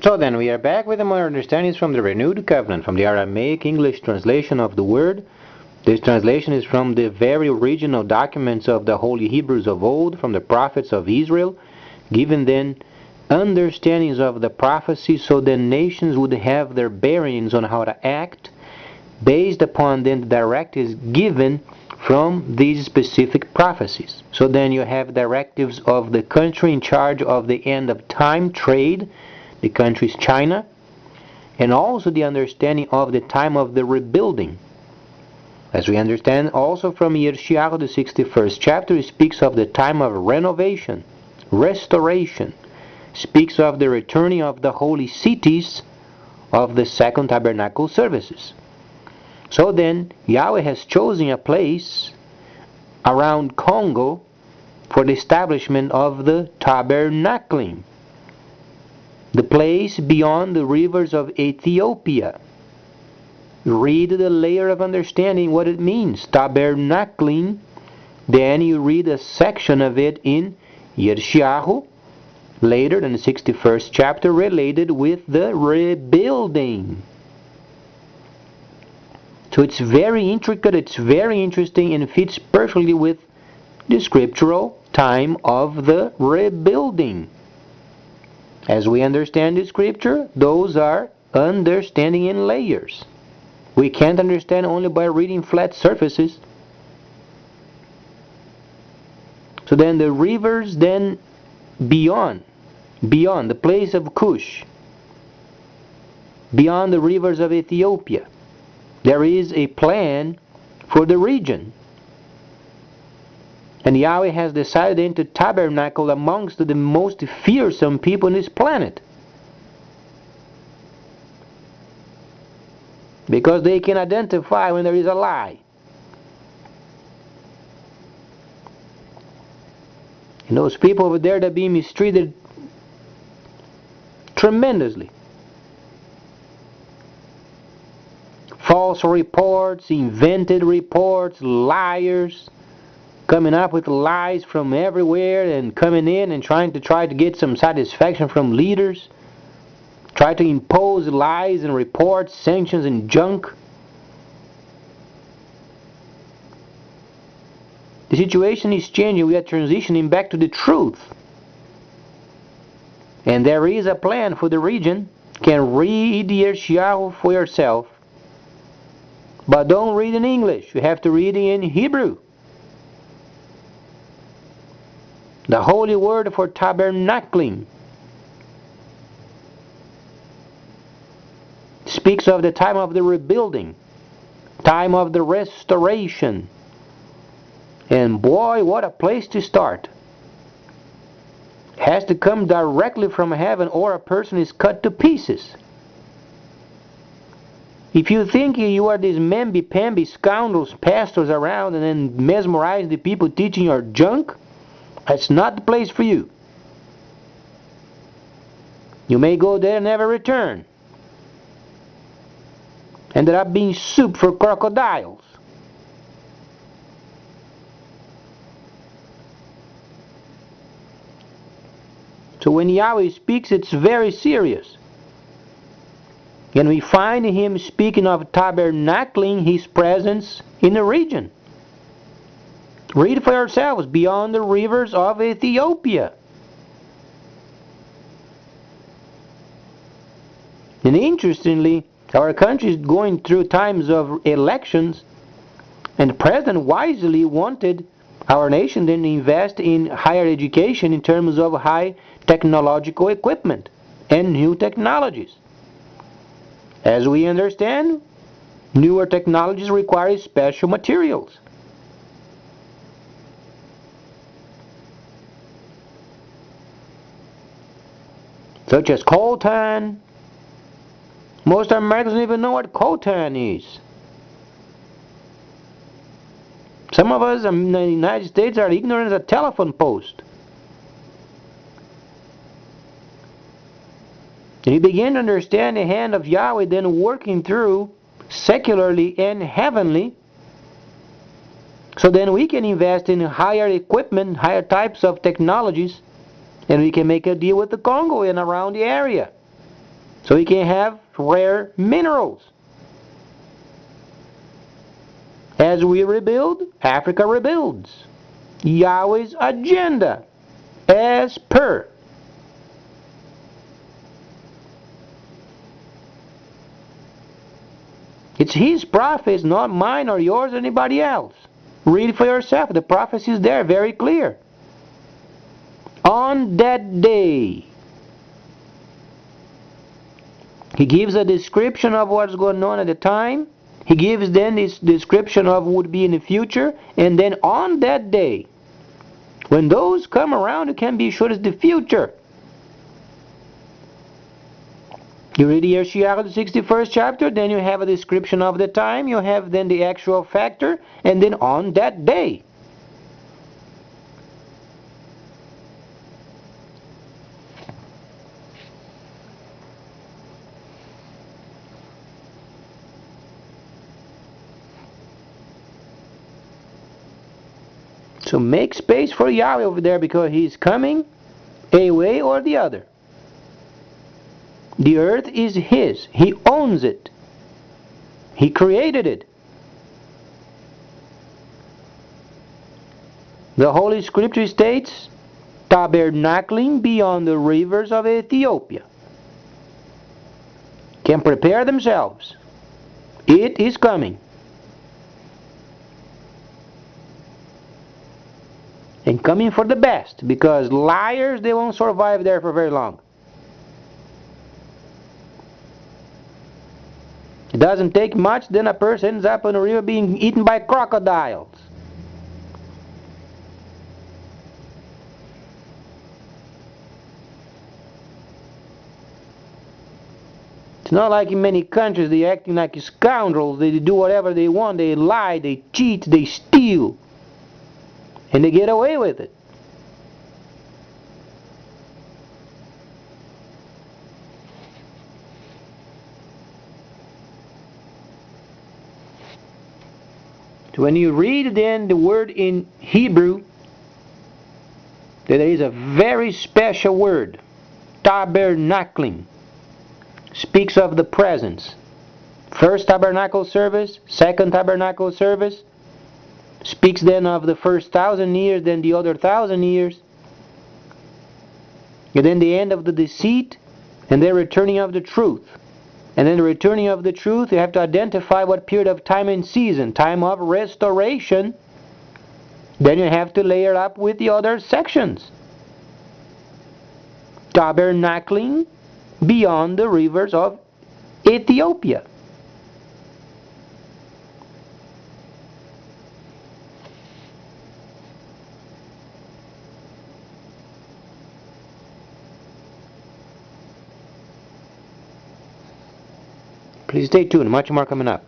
So then we are back with more understandings from the Renewed Covenant, from the Aramaic English translation of the word. This translation is from the very original documents of the Holy Hebrews of old, from the prophets of Israel, given then understandings of the prophecy so the nations would have their bearings on how to act based upon then the directives given from these specific prophecies. So then you have directives of the country in charge of the end of time trade. The country is China, and also the understanding of the time of the rebuilding. As we understand also from Yershiyahu, the 61st chapter, it speaks of the time of renovation, restoration, speaks of the returning of the holy cities of the second tabernacle services. So then, Yahweh has chosen a place around Congo for the establishment of the Tabernacling, the place beyond the rivers of Ethiopia. Read the layer of understanding what it means, tabernacling. Then you read a section of it in Yershiyahu, later in the 61st chapter, related with the rebuilding. So it's very intricate, it's very interesting, and fits perfectly with the scriptural time of the rebuilding. As we understand the scripture, those are understanding in layers. We can't understand only by reading flat surfaces. So then the rivers then beyond the place of Cush, beyond the rivers of Ethiopia, there is a plan for the region. And Yahweh has decided then to tabernacle amongst the most fearsome people on this planet, because they can identify when there is a lie. And those people over there that are being mistreated tremendously. False reports, invented reports, liars, coming up with lies from everywhere and coming in and trying to get some satisfaction from leaders. Try to impose lies and reports, sanctions and junk. The situation is changing. We are transitioning back to the truth. And there is a plan for the region. You can read Yershiyahu for yourself. But don't read in English. You have to read in Hebrew. The holy word for tabernacling speaks of the time of the rebuilding, time of the restoration. And boy, what a place to start. Has to come directly from heaven, or a person is cut to pieces. If you think you are these mamby-pamby scoundrels, pastors around, and then mesmerize the people teaching your junk, that's not the place for you. You may go there and never return. Ended up being soup for crocodiles. So when Yahweh speaks, it's very serious. And we find him speaking of tabernacling his presence in the region. Read for yourselves, beyond the rivers of Ethiopia. And interestingly, our country is going through times of elections, and the president wisely wanted our nation then to invest in higher education in terms of high technological equipment and new technologies. As we understand, newer technologies require special materials. Such as coltan. Most Americans don't even know what coltan is. Some of us in the United States are ignorant as a telephone post. And you begin to understand the hand of Yahweh then working through secularly and heavenly, so then we can invest in higher equipment, higher types of technologies, and we can make a deal with the Congo and around the area. so he can have rare minerals. As we rebuild, Africa rebuilds. Yahweh's agenda, as per. It's his prophets, not mine or yours or anybody else. Read for yourself. The prophecy is there, very clear. On that day, he gives a description of what's going on at the time. He gives then this description of what would be in the future. And then on that day, when those come around, you can be sure it's the future. You read Yershiyahu, the 61st chapter, then you have a description of the time, you have then the actual factor, and then on that day. So make space for Yahweh over there, because he's coming a way or the other. The earth is his. He owns it. He created it. The Holy Scripture states, tabernacling beyond the rivers of Ethiopia. Can prepare themselves. It is coming. And coming for the best, because liars, they won't survive there for very long. It doesn't take much, then a person ends up on a river being eaten by crocodiles. It's not like in many countries they're acting like scoundrels. They do whatever they want. They lie, they cheat, they steal. And they get away with it. So when you read then the word in Hebrew, there is a very special word, tabernacling. Speaks of the presence. First tabernacle service, second tabernacle service. Speaks then of the first 1,000 years, then the other 1,000 years. And then the end of the deceit, and then returning of the truth. And then the returning of the truth, you have to identify what period of time and season. Time of restoration. Then you have to layer up with the other sections. Tabernacling beyond the rivers of Ethiopia. Please stay tuned, much more coming up.